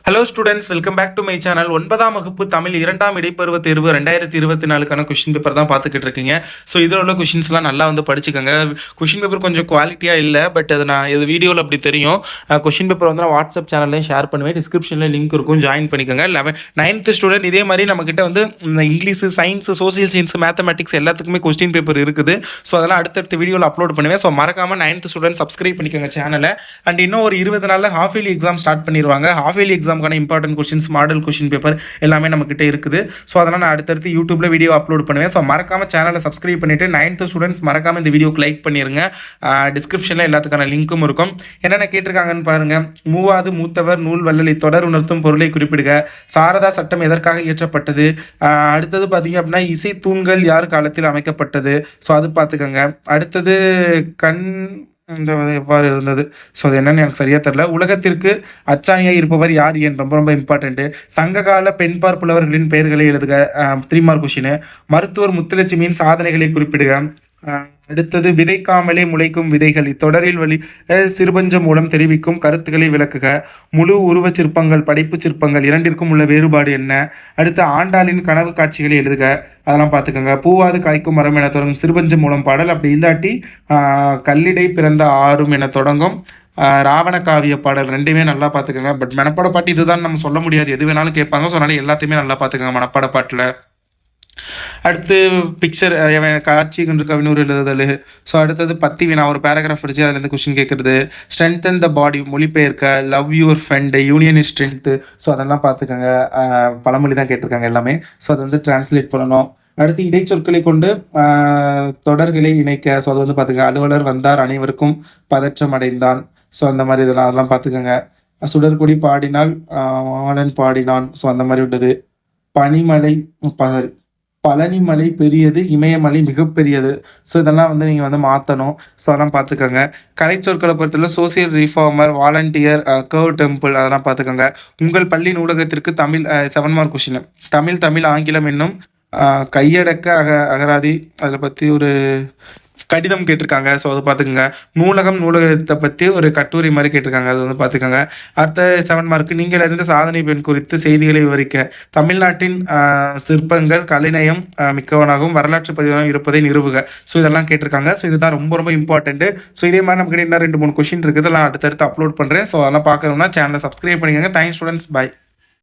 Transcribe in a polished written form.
Hello students, welcome back to my channel. 9ஆம் வகுப்பு தமிழ் 2ஆம் இடைப்பருவ தேர்வு 2024க்கான கொஸ்டின் பேப்பர் தான் பார்த்துக்கிட்டு இருக்கீங்க. ஸோ இதில் உள்ள கொஷின்ஸ்லாம் நல்லா வந்து படிச்சுக்கோங்க. கொஷின் பேப்பர் கொஞ்சம் குவாலிட்டியாக இல்லை, பட் அது நான் இது வீடியோவில் அப்படி தெரியும். கொஷின் பேப்பர் வந்து நான் வாட்ஸ்அப் சேனல்லையும் ஷேர் பண்ணுவேன். டிஸ்கிரிப்ஷனில் லிங்க் இருக்கும், ஜாயின் பண்ணிக்கோங்க. 9th ஸ்டூடெண்ட் இதே மாதிரி நம்மக்கிட்ட வந்து இந்த English, science, social science, mathematics எல்லாத்துக்குமே கொஸ்டின் பேப்பர் இருக்குது. ஸோ அதெல்லாம் அடுத்தடுத்த வீடியோவில் அப்லோட் பண்ணுவேன். ஸோ மறக்காமல் 9th ஸ்டூடெண்ட் சப்ஸ்கிரைப் பண்ணிக்கோங்க சேனலை. அண்ட் இன்னும் ஒரு 20 நாளில் ஹாஃப் இயர்லி எக்ஸாம் ஸ்டார்ட் பண்ணிடுவாங்க. ஹாஃப் இயர்லி எக்ஸாமுக்கான important questions, model question paper எல்லாமே நம்மகிட்ட இருக்குது. ஸோ அதெல்லாம் நான் அடுத்தடுத்து யூடியூப்ல வீடியோ அப்லோட் பண்ணுவேன். ஸோ மறக்காம சேனலை சப்ஸ்கிரைப் பண்ணிட்டு 9th ஸ்டூடெண்ட்ஸ் மறக்காம இந்த வீடியோக்கு லைக் பண்ணிருங்க. டிஸ்கிரிப்ஷன்ல எல்லாத்துக்கான லிங்க்கும் இருக்கும். என்னென்ன கேட்டிருக்காங்கன்னு பாருங்க. மூவாவது மூத்தவர் நூல் வள்ளலை தொடர் உணர்த்தும் பொருளை குறிப்பிடுக. சாரதா சட்டம் எதற்காக இயற்றப்பட்டது? அடுத்தது பார்த்தீங்க அப்படின்னா இசை தூண்கள் யார் காலத்தில் அமைக்கப்பட்டது? ஸோ அது பார்த்துக்கோங்க. அடுத்தது இந்த எவ்வாறு இருந்தது? ஸோ அது என்னன்னு எனக்கு சரியாக தெரில. உலகத்திற்கு அச்சாணியாக இருப்பவர் யார்? ஏன் ரொம்ப ரொம்ப இம்பார்ட்டண்ட்டு. சங்ககால பெண்பார் புலவர்களின் பெயர்களை எழுதுக. 3 மார்க் கொஷின். மருத்துவர் முத்துலட்சுமியின் சாதனைகளை குறிப்பிடுக. அடுத்தது விதைக்காமலே முளைக்கும் விதைகள் இத்தொடரில் வழி சிறுபஞ்சம் மூலம் தெரிவிக்கும் கருத்துக்களை விளக்குக. முழு உருவச் சிற்பங்கள், படைப்பு சிற்பங்கள் இரண்டிற்கும் உள்ள வேறுபாடு என்ன? அடுத்து ஆண்டாளின் கனவு காட்சிகளை எழுதுக. அதெல்லாம் பார்த்துக்கோங்க. பூவாது காய்க்கும் மரம் என தொடங்கும் சிறுபஞ்சம் மூலம் பாடல். அப்படி இல்லாட்டி கல்லிடை பிறந்த ஆறும் என தொடங்கும் ராவண காவிய பாடல். ரெண்டுமே நல்லா பார்த்துக்கோங்க. பட் மனப்பாட பாட்டு இதுதான் நம்ம சொல்ல முடியாது, எது வேணாலும் கேட்பாங்க. ஸோ அதனால எல்லாத்தையுமே நல்லா பார்த்துக்கோங்க மனப்பாட பாட்டில். அடுத்து பிக்சர் காட்சி கொண்டு கவினூர் எழுதுதல். ஸோ அடுத்தது பத்தி வினா ஒரு பேராகிராஃப் படிச்சு அதுலேருந்து கொஸ்டின் கேட்குறது. ஸ்ட்ரென்தன் த பாடி மொழிபெயர்க்க. Love your friend, union is strength. So அதெல்லாம் பார்த்துக்கோங்க. பழமொழி தான் கேட்டிருக்காங்க எல்லாமே. ஸோ அதை வந்து டிரான்ஸ்லேட் பண்ணணும். அடுத்து இடைச்சொற்களை கொண்டு தொடர்களை இணைக்க. ஸோ அது வந்து பார்த்துக்கங்க. அலுவலர் வந்தார், அனைவருக்கும் பதற்றம் அடைந்தான். ஸோ அந்த மாதிரி அதெல்லாம் பார்த்துக்கோங்க. சுடர்கொடி பாடினால், மாலன் பாடினான். ஸோ அந்த மாதிரி உள்ளது. பனிமலை பழனிமலை பெரியது, இமயமலை மிகப்பெரியது. ஸோ இதெல்லாம் வந்து நீங்கள் வந்து மாற்றணும். ஸோ அதெல்லாம் பார்த்துக்கோங்க. கலைச்சொற்களை பொறுத்தவரை social reformer, volunteer, curve temple அதெல்லாம் பார்த்துக்கோங்க. உங்கள் பள்ளி நூலகத்திற்கு தமிழ் 7 மார்க் கொஷின். தமிழ் ஆங்கிலம் என்னும் கையடக்க அகராதி அதில் பற்றி ஒரு கடிதம் கேட்டிருக்காங்க. ஸோ அதை பார்த்துக்கோங்க. நூலகத்தை பற்றி ஒரு கட்டுரை மாதிரி கேட்டிருக்காங்க. அது வந்து பார்த்துக்கோங்க. அடுத்த 7 மார்க் நீங்கள் அறிந்த சாதனை பெண் குறித்து செய்திகளை விவரிக்க. தமிழ்நாட்டின் சிற்பங்கள் கலைநயம் மிக்கவனாகவும் வரலாற்று பதிவாகவும் இருப்பதை நிறுவுக. ஸோ இதெல்லாம் கேட்டிருக்காங்க. ஸோ இதுதான் ரொம்ப ரொம்ப இம்பார்ட்டன்ட்டு. ஸோ இதே மாதிரி நமக்கு இன்னும் 2-3 கொஸ்டின் இருக்குது. நான் அடுத்தடுத்து அப்லோட் பண்ணுறேன். ஸோ அதெல்லாம் பார்க்கணும்னா சேனலை சப்ஸ்கிரைப் பண்ணிக்கோங்க. Thanks students, by.